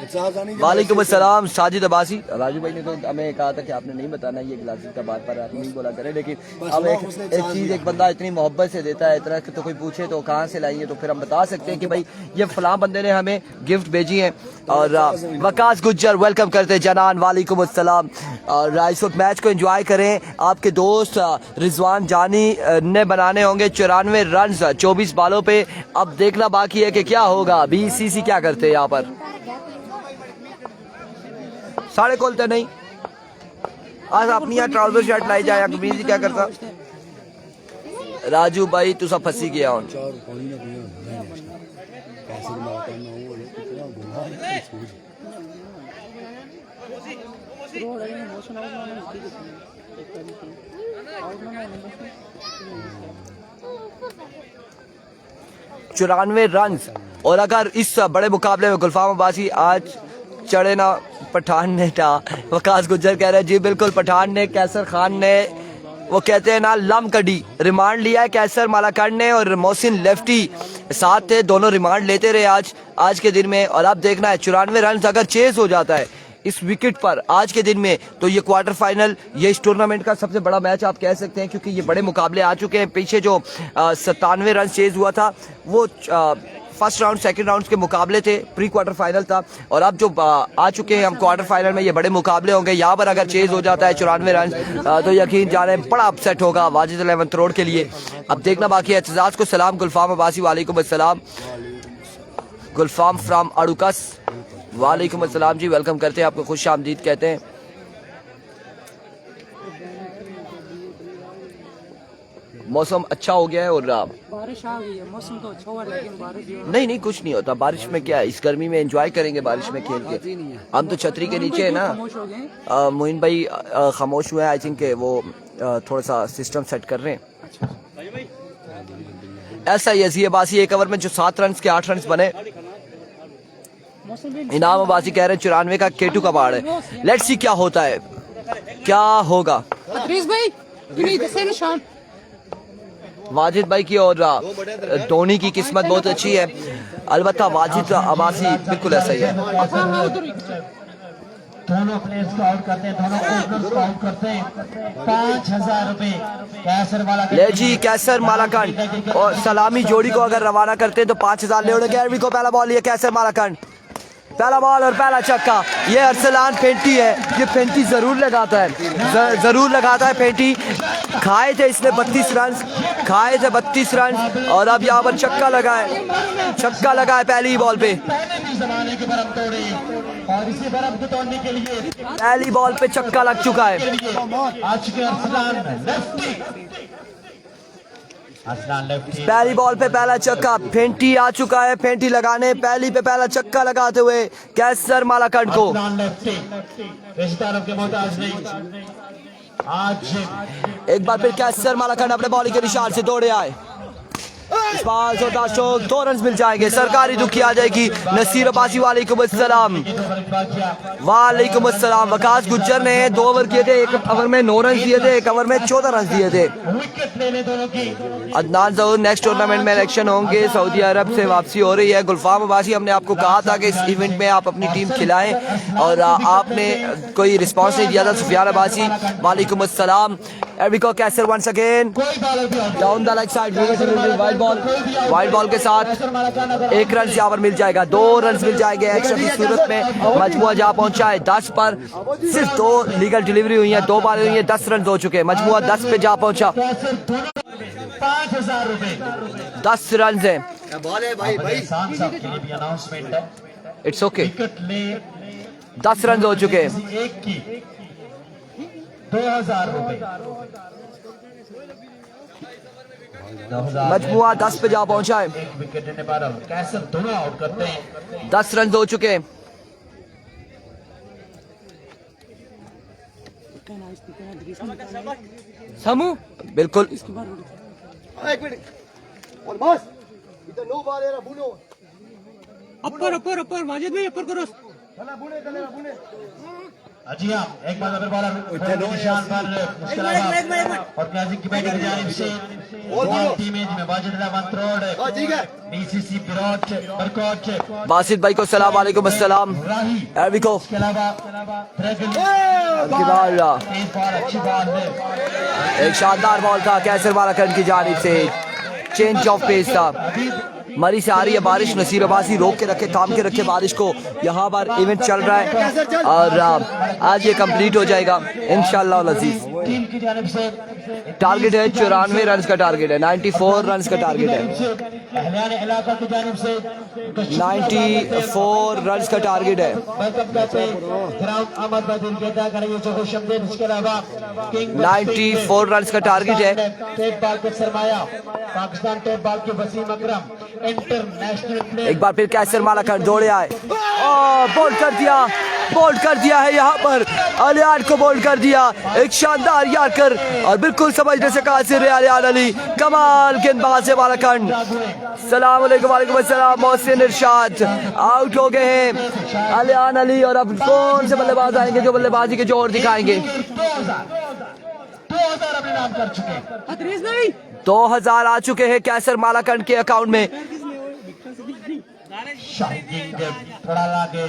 वालेकुम अस्सलाम साजिद अब्बासी। राजू भाई ने तो हमें कहा था कि आपने नहीं बताना ये ग्लासेस का, बात पर आप नहीं बोला करें, लेकिन अब एक चीज एक बंदा इतनी मोहब्बत से देता है, इतना तो कोई पूछे तो कहाँ से लाई है, तो फिर हम बता सकते हैं कि भाई ये फलां बंदे ने हमें गिफ्ट भेजी है। और वकास गुज्जर वेलकम करते जनान, वालेकुम अस्सलाम। और इस वक्त मैच को एंजॉय करें। आपके दोस्त रिजवान जानी ने बनाने होंगे 94 रन 24 बालों पे। अब देखना बाकी है कि क्या होगा। बीसीसी क्या करते हैं यहाँ पर, साढ़े खोलते नहीं आज अपनी यहाँ ट्राउजर शर्ट लाई जाए, कमीज क्या करता। राजू भाई तू सब फंसी गया हूँ। चौरानवे रन। और अगर इस बड़े मुकाबले में गुलफाम अब्बासी आज चढ़े ना, पठान ने था। वकास गुज्जर कह रहे हैं जी बिल्कुल, पठान ने, कैसर खान ने, वो कहते हैं ना लम कड़ी, रिमांड लिया है कैसर मालाकंड ने और मोहसिन लेफ्टी साथ थे, दोनों रिमांड लेते रहे आज के दिन में। और अब देखना है 94 रन अगर चेज हो जाता है इस विकेट पर आज के दिन में, तो ये क्वार्टर फाइनल, ये इस टूर्नामेंट का सबसे बड़ा मैच आप कह सकते हैं, क्योंकि ये बड़े मुकाबले आ चुके हैं। पीछे जो 97 रन चेज हुआ था वो फर्स्ट राउंड सेकंड राउंड के मुकाबले थे, प्री क्वार्टर फाइनल था। और अब जो आ चुके हैं हम क्वार्टर फाइनल में, ये बड़े मुकाबले होंगे। यहाँ पर अगर चेज हो जाता है 94 रन तो यकीन जाने बड़ा अपसेट होगा वाजिद 11 करोड़ के लिए। अब देखना बाकी है। एतजाज को सलाम, गुलफाम अब्बासी वालेकुम अस्सलाम। गुलफाम फ्राम अड़ुकस वालेकुम अस्सलाम जी, वेलकम करते हैं आपको, खुश आमदीद कहते हैं। मौसम अच्छा हो गया है और बारिश आ गई है, मौसम तो अच्छा हुआ लेकिन बारिश नहीं कुछ नहीं होता बारिश में, क्या है इस गर्मी में एंजॉय करेंगे बारिश में खेल के। हम तो छतरी के नीचे है ना। मोइन भाई खामोश हुए हैं, आई थिंक वो थोड़ा सा सिस्टम सेट कर रहे हैं। ऐसा ही है अब्बासी, एक ओवर में जो 7 रन के 8 रन बने। इनाम अब्बासी कह रहे हैं 94 का केटू का बाढ़ है। लेट्स सी क्या होता है, क्या होगा। वाजिद भाई की और धोनी की किस्मत बहुत अच्छी है, अलबत्ता वाजिद अब्बासी बिल्कुल ऐसा ही है। दोनों प्लेयर्स को आउट करते हैं, दोनों ओपनर्स को आउट करते हैं। 5000 रुपए कैसर वाला ले जी, कैसर मालाकंड और सलामी जोड़ी को अगर रवाना करते हैं तो 5000 ले उड़ेंगे। एरवी को पहला बॉल, ये कैसर मालाकंड पहला बॉल और पहला छक्का। ये अरसलान फेंटी है, ये फेंटी जरूर लगाता है, जरूर लगाता है फेंटी। खाए थे इसने 32 रन, खाए थे 32 रन। और अब यहाँ पर छक्का लगा है पहली बॉल पे, और इसी बर्फ को तोड़ने के लिए पहली बॉल पे छक्का लग चुका है। आज के अरसलान लेफ्टी, पहली बॉल पे पहला छक्का, फेंटी आ चुका है, फेंटी लगाने पहली पे पहला छक्का लगाते हुए कैसर मालाकंड को। रिश्तेदारों के मोहताज नहीं, आज एक बार फिर कैसर मालाकंड अपने बॉलिंग के निशान से दौड़े आए। इस बार 2 रन मिल जाएंगे, सरकारी दुखी आ जाएगी। नसीर अब्बासी वालेकुम अस्सलाम। वालेकुम अस्सलाम। वकास गुज्जर ने 2 ओवर किए थे, एक ओवर में 9 रन दिए थे, एक ओवर में 14 रन दिए थे। अदनान जहूर नेक्स्ट टूर्नामेंट में इलेक्शन होंगे, सऊदी अरब से वापसी हो रही है। गुलफाम अब्बासी, हमने आपको कहा था कि इस इवेंट में आप अपनी टीम खिलाएं और आपने कोई रिस्पॉन्स नहीं दिया था। सुफियान अब्बासी वालेकुम अस्सलाम। एरविको कैसर once again down the leg side, wide ball के साथ 1 रन यहाँ पर मिल जाएगा, 2 रन मिल जाएंगे एक्स्ट्रा की सूरत में। मजमुआ जहाँ पहुंचा है 10 पर, सिर्फ 2 लीगल डिलीवरी हुई है, 2 बार हुई है, 10 रन हो चुके हैं। मजमुआ 10 पे जा पहुंचा, 5000 रुपए 10 रन है। इट्स ओके, 10 रन हो चुके हैं। 2000 रुपए, मजमुआ 10 पे जा पहुंचा है, एक विकेट लेने पर कैसर दोनों आउट करते हैं। 10 रन हो चुके हैं। समू बिल्कुल एक मिनट और बस इधर नो बाल है ना बुनो अपर वाजिद भाई अपर करो। बुने जी हाँ, एक बार अगर बॉलर निशान पर मुश्किल और क्लासिक की बैटिंग की जानिब से टीम में बाजिदा वन करोड़ ठीक है बीसीसी बिरोट बरकोट बासित भाई को सलाम वालेकुम अस्सलाम। राही एविको इसके अलावा की बॉल, तेज बॉल अच्छी बॉल है एक शानदार बॉल था कैसर मालाकंड की जानिब से। चेंज ऑफ पेस था। मरी से आ रही है बारिश, नसीर अब्बासी रोक के रखे, थाम के रखे बारिश को। यहाँ पर इवेंट चल रहा है और आज ये कंप्लीट हो जाएगा इंशाल्लाह अजीज। टीम की जानिब से टारगेट है 94 रन का टारगेट है, 94 रन का टारगेट है, अहलियाने इलाका की जानिब से 94 रन का टारगेट है। वेलकम करते हैं ग्राउंड अहमद बदील के अदा करेंगे जो शमदेन। इसके अलावा किंग 94 रन का टारगेट है। टेप बॉल के सरमाया पाकिस्तान टेप बॉल के वसीम अकरम इंटरनेशनल प्लेयर। एक बार फिर कैसर मालाकंड दौड़े आए, बोल्ड कर दिया है यहाँ पर अलियान को, बोल्ड कर दिया। एक शानदार यार्कर और बिल्कुल समझने से कासिर अलियान अली, कमाल गेंदबाज है मालाकंड। सलाम वालेकुम। वालेकुम अस्सलाम। मोहसिन इरशाद आउट हो गए हैं अलियान अली। और अब कौन से बल्लेबाज आएंगे जो बल्लेबाजी के जोर दिखाएंगे? 2000 अपने नाम कर चुके हैं। 2000 आ चुके हैं कैसर मालाकंड के अकाउंट में। थोड़ा लागे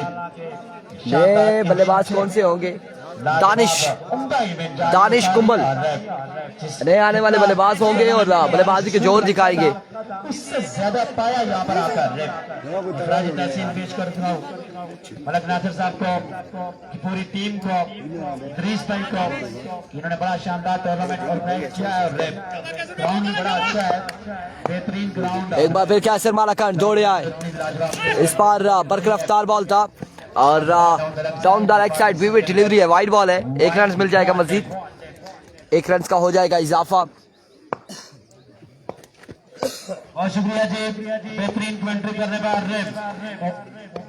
ये बल्लेबाज कौन से होंगे? दानिश कुंबल नए आने वाले बल्लेबाज होंगे और बल्लेबाजी के जोर दिखाएंगे। उससे ज्यादा पाया यहाँ पर आकर पेश करता हूँ मलक नासिर साहब को, पूरी टीम को, दरीस भाई को, इन्होंने बड़ा शानदार टूर्नामेंट ऑर्गेनाइज किया है और ग्राउंड भी बड़ा अच्छा है, बेहतरीन ग्राउंड। एक बार फिर कैसर मालाकंड दौड़े आए। इस बार बरक रफ्तार बॉल था और down the leg side vivid delivery है, वाइड बॉल है। 1 रन मिल जाएगा मजीद, 1 रन का हो जाएगा इजाफा। बहुत शुक्रिया जी, बेहतरीन कमेंट्री करने पर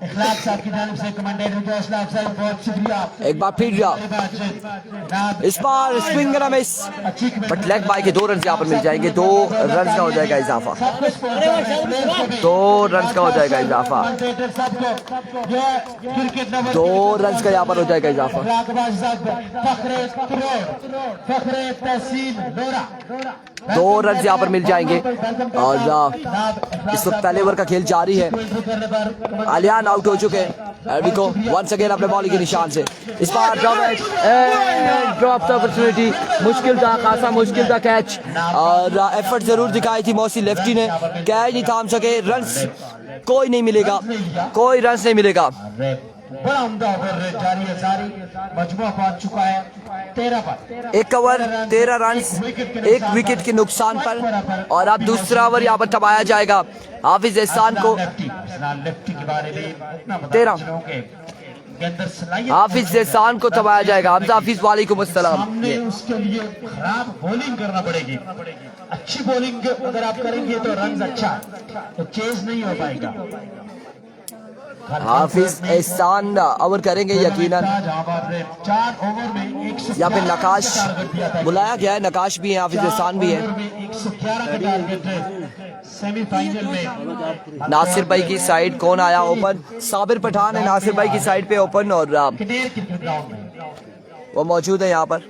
इखलाक साहब की जानिब से कमेंटेटर को इखलाक साहब बहुत शुक्रिया। एक बार फिर इस बार स्पिन का मिस, बट लेग बाय के 2 रन यहाँ पर मिल जाएंगे। 2 रन का हो जाएगा इजाफा, 2 रन का हो जाएगा इजाफा, 2 रन का यहाँ पर हो जाएगा इजाफा। 2 रन यहाँ पर मिल जाएंगे और इस वक्त पहले ओवर का खेल जारी है। अलियान आउट हो चुके हैं को वंस अगेन अपने बॉलिंग के निशान से। इस बार ड्रॉप अपॉर्चुनिटी, मुश्किल था, खासा मुश्किल था कैच और एफर्ट जरूर दिखाई थी मौसी लेफ्टी ने, कैच नहीं थाम सके। रन्स कोई नहीं मिलेगा, कोई रन्स नहीं मिलेगा। बड़ा उम्दा ओवर जारी है, सारी मजमुआ पहुंच चुका है 13 पर। 1 ओवर 13 रन, 1 विकेट के नुकसान पर और अब दूसरा ओवर यहाँ पर थमाया जाएगा हाफिज एहसान को। 13 हाफिज एहसान को थमाया जाएगा। हमजा हाफिज वालेकुम अस्सलाम। सामने उसके लिए खराब बॉलिंग करना पड़ेगी, अच्छी बॉलिंग अगर आप करेंगे तो रन अच्छा, तो चेज नहीं हो पाएगा। हाफिज एहसान ओवर करेंगे यकीनन। 4 ओवर में यहाँ पे नकाश बुलाया गया है, नकाश भी है, हाफिज एहसान भी है। 111 का टारगेट है सेमीफाइनल में। नासिर भाई की साइड कौन आया ओपन? साबिर पठान है नासिर भाई की साइड पे ओपन और वो मौजूद है यहाँ पर।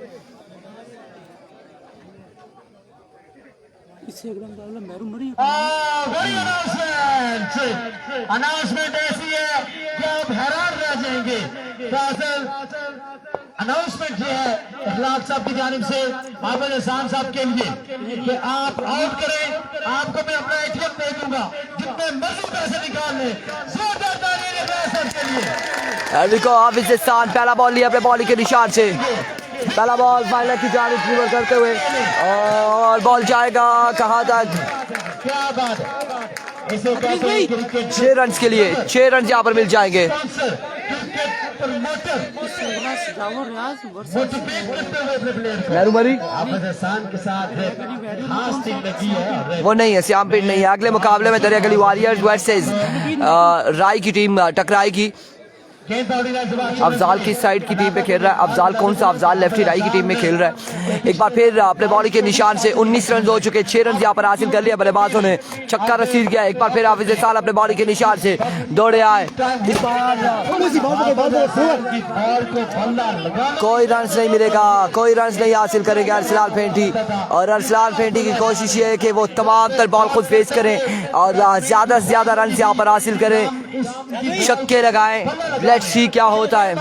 अनाउंसमेंट ऐसी है कि आप हैरान रह जाएंगे। अनाउंसमेंट ये है इखलाक साहब की जानिब से हाफिज एहसान साहब के लिए कि आप आउट करें, आपको मैं अपना एटीएम दे दूंगा, जितने मर्जी पैसे निकाल लें। जोरदार तालियां इखलाक साहब के लिए। हाफिज एहसान पहला बॉल लिया अपने बॉलिंग के निशान से, पहला बॉल फाइनल की जानिब डिलीवर करते हुए और बॉल जाएगा कहाँ तक? क्या बात है, इसे कहते हैं क्रिकेट 6 रन के लिए 6 रन यहाँ पर मिल जाएंगे। हाफिज एहसान के साथ खास टीम लगी है, वो नहीं है, श्याम पिंड नहीं है। अगले मुकाबले में दरिया गली वॉरियर्स वर्सेस राय की टीम टकराएगी अफजाल किस साइड की टीम में खेल रहा है? अफजाल कौन सा? अफजाल लेफ्टी राइट की टीम में खेल रहा है। एक बार फिर अपने बॉलिंग के निशान से 19 रन हो चुके, 6 रन यहाँ पर हासिल कर लिया बल्लेबाजों ने, छक्का रसीद किया। एक बार फिर हाफिज एहसान अपने बॉलिंग के निशान से दौड़े आए, कोई रन नहीं मिलेगा, कोई रन नहीं हासिल करेंगे अरसलान फेंटी। और अरसलान फेंटी की कोशिश ये है कि वो तमाम तर बॉल खुद फेस करें और ज्यादा से ज्यादा रन यहाँ पर हासिल करें, छक्के लगाएं। लेट्स सी क्या होता है।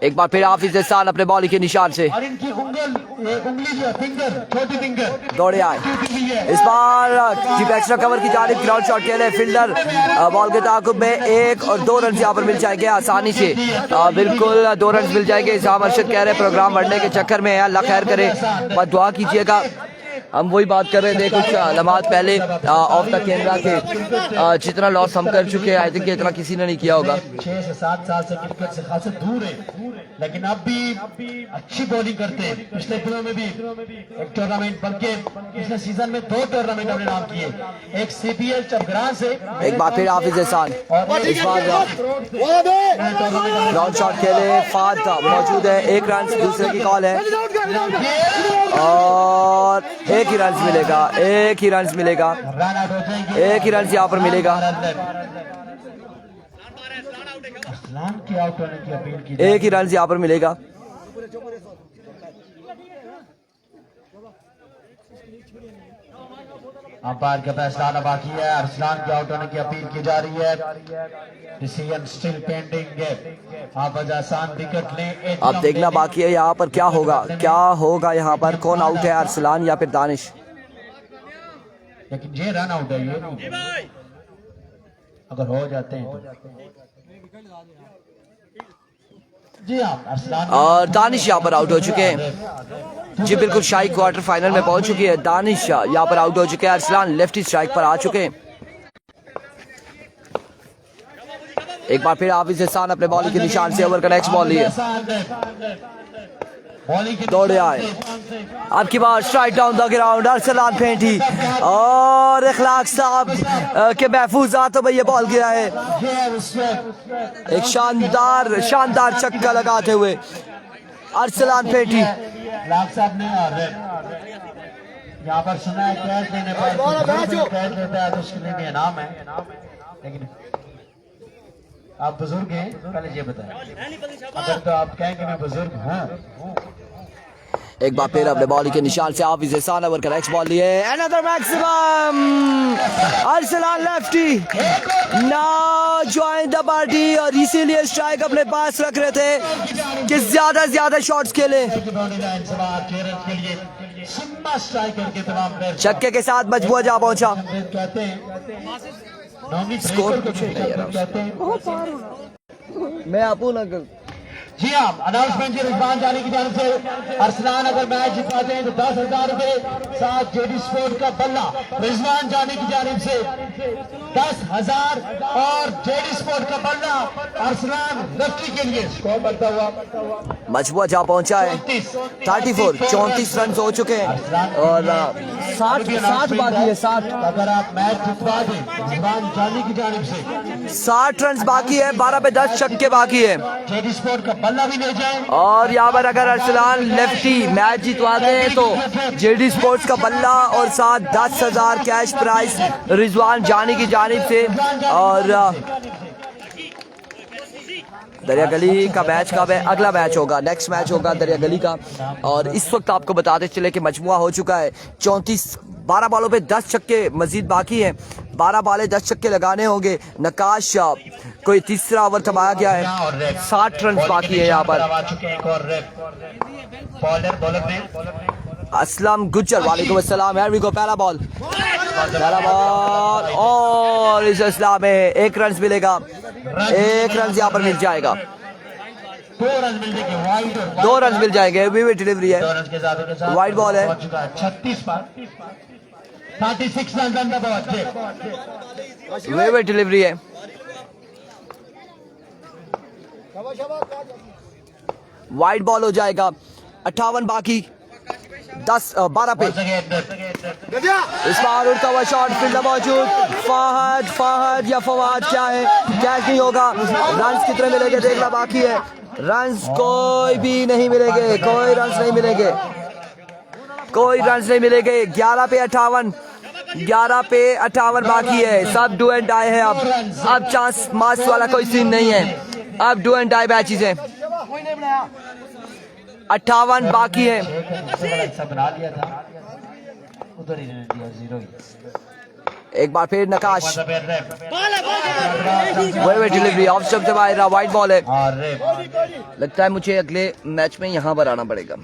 एक बार फिर हाफिज एहसान अपने बॉलिंग के निशान से दौड़े आए। इस बार डीप एक्स्ट्रा कवर की जानिब ग्राउंड शॉट के लिए फील्डर बॉल के ताकुब में 1 और 2 रन यहाँ पर मिल जाएंगे आसानी से, बिल्कुल 2 रन मिल जाएंगे। इसाम अरशद कह रहे प्रोग्राम बढ़ने के चक्कर में अल्लाह खैर करे, बस दुआ कीजिएगा। हम वही बात कर रहे थे कुछ लम्हात पहले ऑफ द कैमरा के, जितना लॉस हम कर चुके हैं आई थिंक इतना किसी ने नहीं किया होगा। 6 से 7 साल से क्रिकेट से खासा दूर है, लेकिन अब भी अच्छी बॉलिंग करते हैं। पिछले दिनों में भी एक टूर्नामेंट, बल्कि पिछले सीजन में 2 टूर्नामेंट अपने नाम किए, एक CPL चपग्रां से। एक बार फिर हाफिज एहसान इस बार ग्राउंड शॉट के लिए फाद मौजूद है, 1 रन दूसरे की कॉल है और 1 ही रन मिलेगा, 1 ही रन मिलेगा, 1 ही रन यहाँ पर मिलेगा, 1 ही रन यहाँ पर मिलेगा। अंपायर का फैसला आना बाकी है, अरसलान के आउट होने की अपील की जा रही है, डिसीजन स्टिल पेंडिंग है। हाफिज एहसान विकेट लें, अब देखना बाकी है यहाँ पर क्या होगा, क्या होगा यहाँ पर, कौन आउट है, अरसलान या फिर दानिश। लेकिन ये रन आउट है, ये अगर हो जाते हैं जी हाँ, अरसलान और दानिश यहाँ पर आउट हो चुके हैं जी, बिल्कुल शाही क्वार्टर फाइनल में पहुंच चुकी है। दानिश यहाँ पर आउट हो चुके हैं, अरसलान लेफ्टी स्ट्राइक पर आ चुके हैं। एक बार फिर हाफिज एहसान अपने बॉलिंग के निशान से ओवर का नेक्स्ट बॉल लिए दौड़े आए। अब की बार strike down the ground, Arsalan फेंटी और इखलाक साहब के महफूज हाथों में ये बॉल गया है, एक शानदार छक्का लगाते हुए अरसलान फेंटी। साहब ने यहाँ पर सुना है कैच देने पर कैच देता है तो उसके लिए भी इनाम है, लेकिन आप बुजुर्ग हैं, पहले ये बताएं, अगर तो आप कहें कि मैं बुजुर्ग हूँ। एक बार फिर अपने बॉलिंग के निशान से हाफिज एहसान ओवर का नेक्स्ट बॉल लिए, अनदर मैक्सिमम, अरसलान लेफ्टी ना ज्वाइन द पार्टी और इसीलिए स्ट्राइक अपने पास रख रहे थे कि ज्यादा से ज्यादा शॉट्स खेले। छक्के के साथ मजबूर जा पहुंचा, स्कोर कुछ नहीं यार, मैं आपू ना जी हाँ, अनाउंसमेंट जी रिजवान जानी की जानिब से, अरसलान अगर मैच जिताते हैं तो 10,000 रुपए, साथ JD स्पोर्ट का बल्ला रिजवान जानी की जानिब से 10,000 और JD स्पोर्ट का बल्ला अरसलान लेफ्टी के लिए। स्कोर बढ़ता हुआ मजबूर जा पहुंचा है, 34 रन हो चुके हैं और 60 बाकी है, 60। अगर आप मैच जितवा दें रिजवान जानी की जानिब से 60 रन बाकी है, 12 पे 10 छक्के बाकी है JD स्पोर्ट का बल्ला भी ले जाए। और यहाँ पर अगर अरसलान लेफ्टी मैच जितवाते हैं तो JD स्पोर्ट्स का बल्ला और साथ 10,000 कैश प्राइस रिजवान जानी की जानिब से। और दरिया गली का मैच कब है? अगला मैच होगा, नेक्स्ट मैच होगा दरिया गली का। और इस वक्त आपको बताते चले कि मजमुआ हो चुका है 34, 12 बॉलों पे 10 छक्के मजीद बाकी हैं, 12 बाले 10 छक्के लगाने होंगे। नकाश कोई तीसरा ओवर थमाया गया है, 60 रन बाकी है यहाँ पर। असलम गुज्जर वालेकुम अस्सलाम, हियर वी गो, पहला बॉल और इस असलाम में 1 रन मिलेगा, 1 रन यहाँ पर मिल जाएगा, 2 रन मिल जाएंगे। विविड डिलीवरी है, वाइड बॉल है, 36 रन विविड डिलीवरी है, वाइड बॉल हो जाएगा, 58 बाकी, 12 पे। इस बार उड़ता हुआ शॉट, फील्डर मौजूद, फहद या फवाद क्या है, कैच नहीं होगा। रन कितने मिलेंगे देखना बाकी है। रन कोई भी नहीं मिलेंगे, कोई रन नहीं मिलेंगे, कोई रन नहीं मिलेंगे। 11 पे 58 बाकी है। सब डू एंड डाई है। अब चांस मास वाला कोई सीन नहीं है, अब डू एंड डाई मैचेस हैं। 58 बाकी है। एक बार फिर नकाश, डिलीवरी ऑफ स्टंप से बाहर, वाइड बॉल है। लगता है मुझे अगले मैच में यहाँ पर आना पड़ेगा।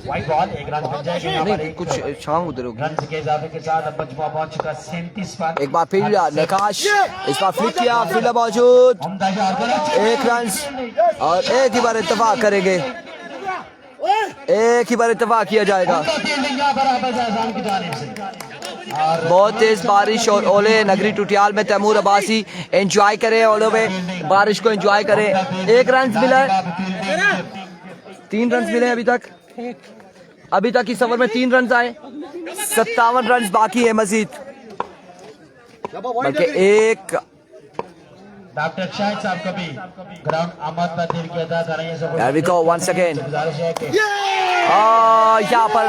वाइड बॉल, एक रन बन जाएगा यहाँ पर। कुछ शाम उधर होगी। रन के इजाफे के साथ अब मजमूआ पहुंच चुका 37 पर। एक बार फिर नकाश, इस बार फ्लिक किया, फील्डर मौजूद, एक रन और एक ही बार इत्तेफाक करेंगे, एक ही बार इत्तेफाक किया जाएगा। बहुत तेज बारिश और ओले नगरी टुटियाल में। तैमूर अब्बासी एंजॉय करें ओलों में, बारिश को एंजॉय करें। एक रन मिला है, 3 रन मिले अभी तक इस ओवर में 3 रन आए। 57 रन बाकी है मजीद, बल्कि एक। डॉक्टर शाहिद साहब को भी ग्राउंड अहमद पर दिल की अदा कर रहे हैं। Here we go once again. गुजारिश है कि यहाँ पर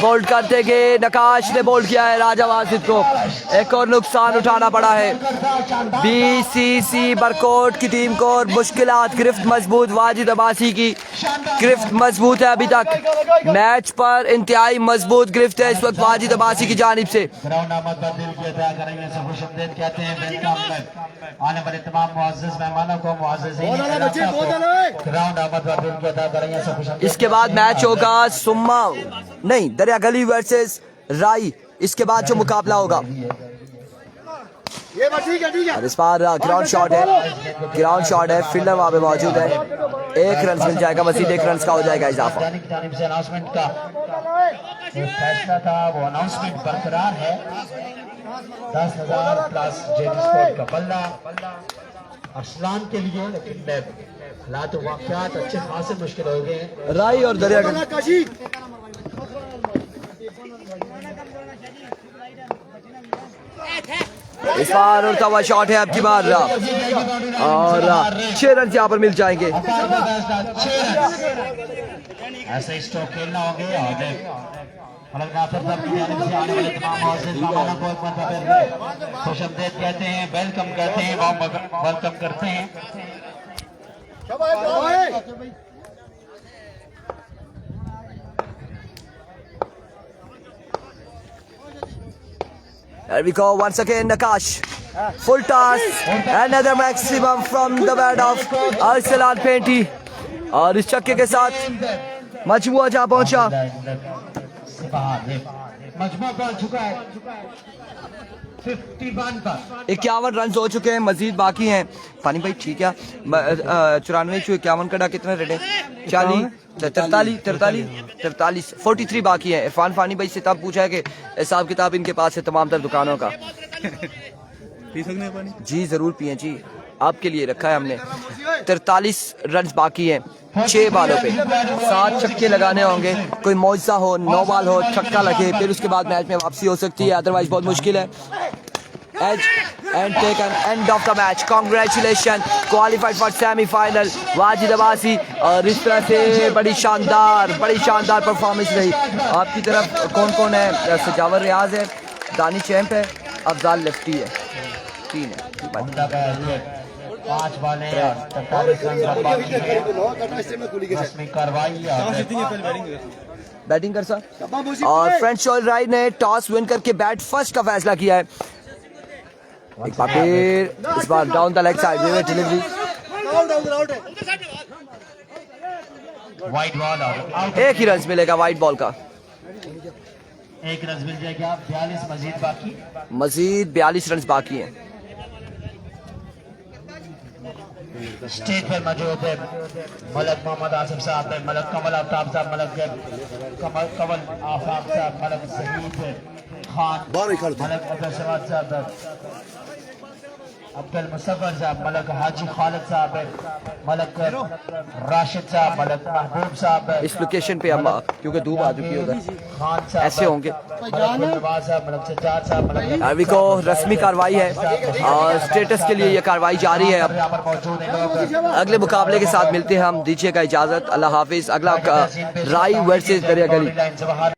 बोल्ड करते गए नकाश ने बोल्ड किया है राजा वासिद को। एक और नुकसान उठाना पड़ा है बीसीसी बरकोट की टीम को और मुश्किलात। गिरफ्त मजबूत, वाजिद अब्बासी की गिरफ्त मजबूत है अभी तक। मैच पर इंतहाई मजबूत गिरफ्त है इस वक्त वाजिद अब्बासी की जानिब से। ग्राउंड अहमद पर दिल की अदा कर रहे हैं। खुशआमदीद कहते हैं, वेलकम आने वाले तमाम मुअज़्ज़िज़ मेहमानों को, ग्राउंड अहमद पर दिल की अदा कर रहे हैं। इसके बाद मैच होगा सुम्मा नहीं दरिया गली वर्सेस राई। इसके बाद जो मुकाबला होगा, और इस बार ग्राउंड शॉट है, फील्डर वहां पे मौजूद है। एक रन मिल जाएगा, मजीद एक रन का हो जाएगा इजाफा। जानिब से अनाउंसमेंट का जो फैसला था वो अनाउंसमेंट बरकरार है। 10,000 प्लस जेडी स्पोर्ट का बल्ला अरसलान के लिए, लेकिन हालात वाक़यात अच्छे खासे मुश्किल हो गए। राई और दरिया गली इस बार उड़ता हुआ शॉट है अब की बार, और 6 रन यहाँ पर मिल जाएंगे। ऐसे स्ट्रोक खेलना होंगे और खुशआमदीद कहते हैं, वेलकम कहते हैं, वेलकम करते हैं। There we go once again, Nakash. Full toss, another maximum from the bat of Arsalan Painty. और इस छक्के के साथ मजमुआ जहाँ पहुंचा। मजमुआ पहुंच चुका है 51 पर। 51 रन हो चुके हैं, मजीद बाकी हैं। पानी भाई ठीक है, 94 से 51 कटा कितना रेट है? 43 43 बाकी है। इरफान फानी भाई से तब पूछा है कि हिसाब किताब इनके पास है तमाम तर दुकानों का। पी सकते हैं पानी? जी जरूर पिए जी, आपके लिए रखा है हमने। 43 रन बाकी हैं 6 बालों पे। 7 छक्के लगाने होंगे, कोई मौजा हो, 9 बाल हो, छक्का लगे, फिर उसके बाद मैच में वापसी हो सकती है, अदरवाइज बहुत मुश्किल है। Edge and take an end of the match. Congratulation, qualified for semifinal Wajid Abbasi. और इस तरह से बड़ी शानदार परफॉर्मेंस रही। आपकी तरफ कौन कौन है? सजावर रियाज है, दानी चैंप है, अफजाल लेफ्टी है, 3 है। 5 बॉलें और 43 रन बाकी हैं। रस्मी कार्रवाई बैटिंग कर सर। और फ्रेंच शॉल राय ने टॉस विन करके बैट फर्स्ट का फैसला किया है। एक बार फिर इस बार डाउन द लेग साइड में डिलीवरी, वाइड बॉल और आउट। एक ही रन मिलेगा वाइड बॉल का। 1 रन मिल जाएगा, 42 मजीद 42 रन बाकी हैं। स्टेज पर मौजूद है मलक मोहम्मद आसिफ साहब, मलक कमल आफ्ताब साहब, मलक कमल आफाब साहब, मलक जहीद खान, मलक अब्दुल समाद साहब, अब्दुल मुसफ़र साहब, मलक हाजी खालिद साहब, मलक राशिद साहब, मलक महबूब साहब, इस लोकेशन पे हम क्योंकि धूप आ चुकी है उधर खान साहब, ऐसे होंगे। मलक नवाज साहब, मलक सज्जाद साहब, मलक अभी को रस्मी कार्रवाई है और स्टेटस के लिए ये कार्रवाई जारी है। अब यहाँ पर मौजूद हैं लोग। अगले मुकाबले के साथ मिलते हैं हम, दीजिएगा इजाजत, अल्लाह हाफिज। अगला राई वर्सेस दरिया गली।